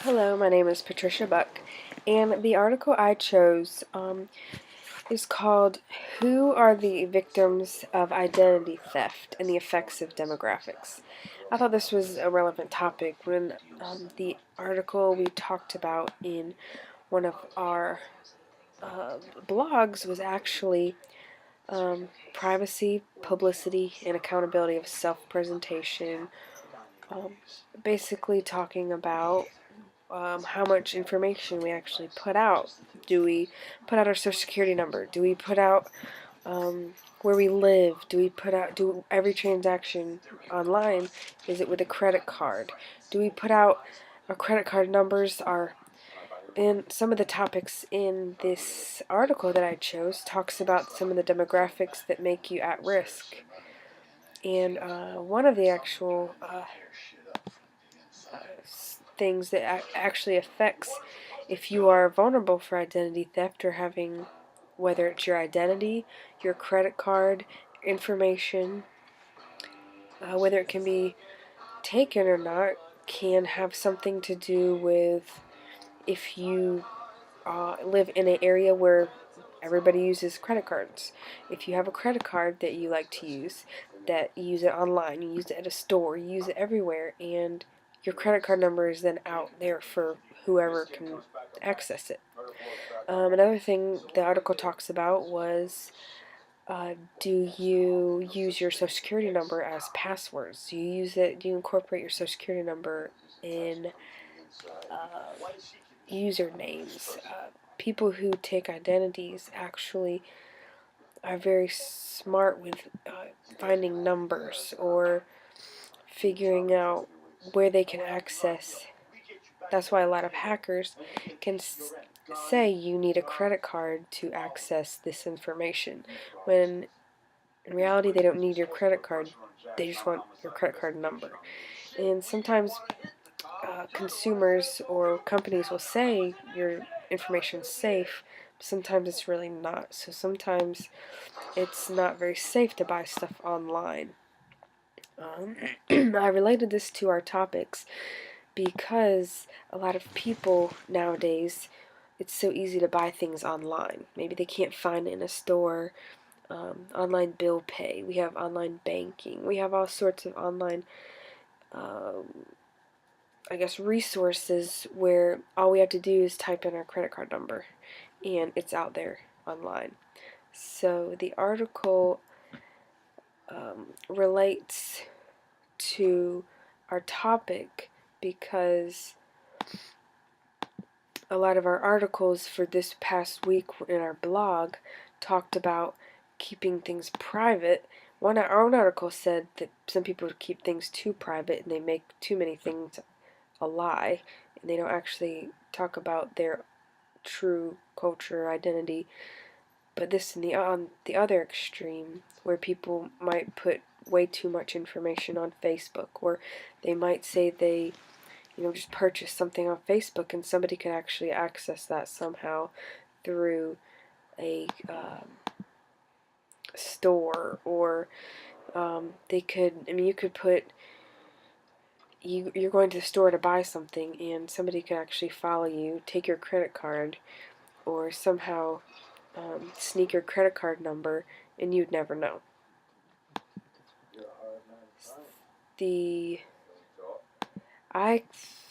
Hello, my name is Patricia Buck, and the article I chose is called "Who Are the Victims of Identity Theft and the Effects of Demographics?" I thought this was a relevant topic when the article we talked about in one of our blogs was actually privacy, publicity, and accountability of self-presentation, basically talking about how much information we actually put out. Do we put out our social security number? Do we put out where we live? Do every transaction online, is it with a credit card? Do we put out our credit card numbers? And some of the topics in this article that I chose talks about some of the demographics that make you at risk. And one of the actual things that actually affects if you are vulnerable for identity theft or having, whether it's your identity, your credit card information, whether it can be taken or not, can have something to do with if you live in an area where everybody uses credit cards. If you have a credit card that you like to use, that you use it online, you use it at a store, you use it everywhere, and your credit card number is then out there for whoever can access it. Another thing the article talks about was do you use your social security number as passwords? Do you use it? Do you incorporate your social security number in usernames? People who take identities actually are very smart with finding numbers or figuring out where they can access. That's why a lot of hackers can say you need a credit card to access this information, when in reality they don't need your credit card, they just want your credit card number. And sometimes consumers or companies will say your information is safe, but sometimes it's really not. So sometimes it's not very safe to buy stuff online. I related this to our topics because a lot of people nowadays, it's so easy to buy things online. Maybe they can't find it in a store. Online bill pay. We have online banking. We have all sorts of online, resources where all we have to do is type in our credit card number and it's out there online. So the article relates to our topic because a lot of our articles for this past week in our blog talked about keeping things private. Our own article said that some people keep things too private and they make too many things a lie, and they don't actually talk about their true culture or identity. But this on the other extreme, where people might put way too much information on Facebook, or they might say they just purchase something on Facebook and somebody can actually access that somehow through a store, or you could put, you're going to the store to buy something and somebody could actually follow you, take your credit card, or somehow sneak your credit card number, and you'd never know. The I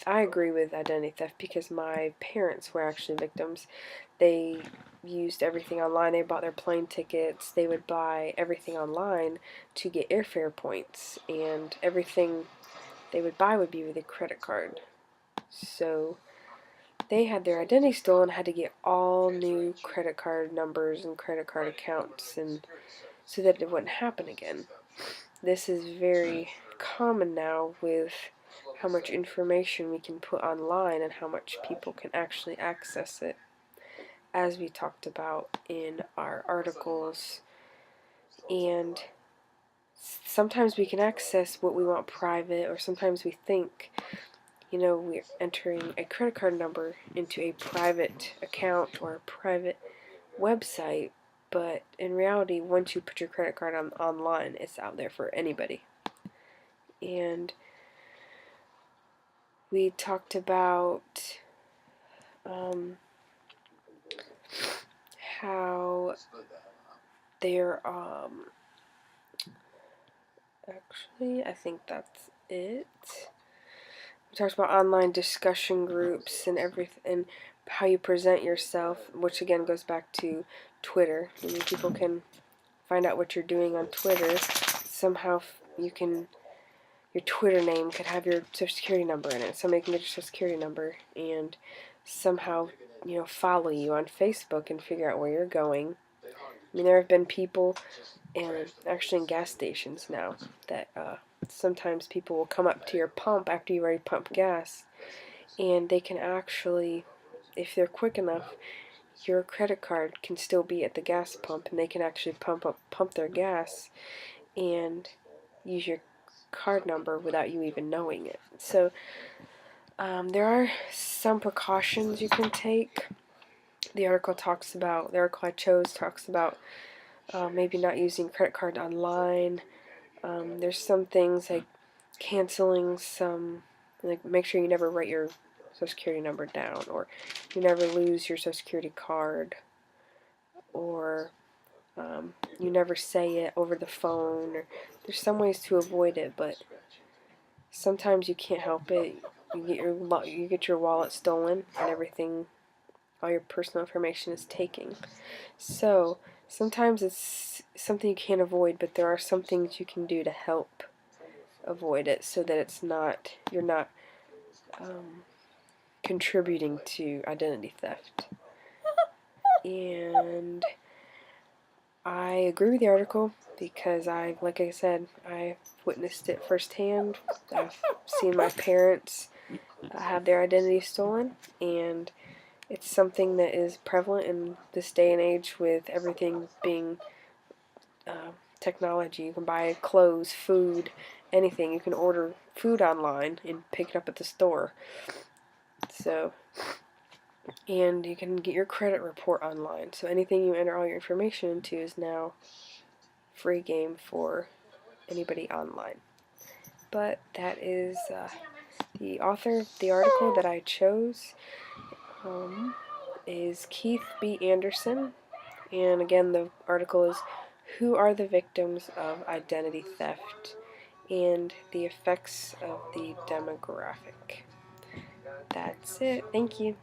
I agree with identity theft because my parents were actually victims. They used everything online. They bought their plane tickets. They would buy everything online to get airfare points, and everything they would buy would be with a credit card. So they had their identity stolen, had to get all new credit card numbers and credit card accounts, and so that it wouldn't happen again. This is very common now with how much information we can put online and how much people can actually access it, as we talked about in our articles. And sometimes we can access what we want private, or sometimes we think, we're entering a credit card number into a private account or a private website, but in reality, once you put your credit card online, it's out there for anybody. And We talked about how there actually, I think that's it. We talked about online discussion groups and everything, and how you present yourself, which again goes back to Twitter. I mean, people can find out what you're doing on Twitter. Somehow you can, your Twitter name could have your social security number in it. Somebody can get your social security number and somehow, follow you on Facebook and figure out where you're going. I mean, there have been people, and actually in gas stations now, that sometimes people will come up to your pump after you already pumped gas, and they can actually, if they're quick enough, your credit card can still be at the gas pump, and they can actually pump their gas and use your card number without you even knowing it. So there are some precautions you can take. The article I chose talks about maybe not using credit card online. There's some things like canceling some, like make sure you never write your social security number down, or you never lose your social security card, or you never say it over the phone. Or there's some ways to avoid it, but sometimes you can't help it. You get your wallet stolen and everything, all your personal information is taken. So sometimes it's something you can't avoid, but there are some things you can do to help avoid it, so that you're not contributing to identity theft. And I agree with the article because like I said, I witnessed it firsthand. I've seen my parents have their identity stolen, and it's something that is prevalent in this day and age with everything being technology. You can buy clothes, food, anything. You can order food online and pick it up at the store. So, and you can get your credit report online. So anything you enter all your information into is now free game for anybody online. But that is the author of the article that I chose is Keith B. Anderson. And again, the article is Who Are the Victims of Identity Theft and the Effects of the Demographic. That's it. Thank you.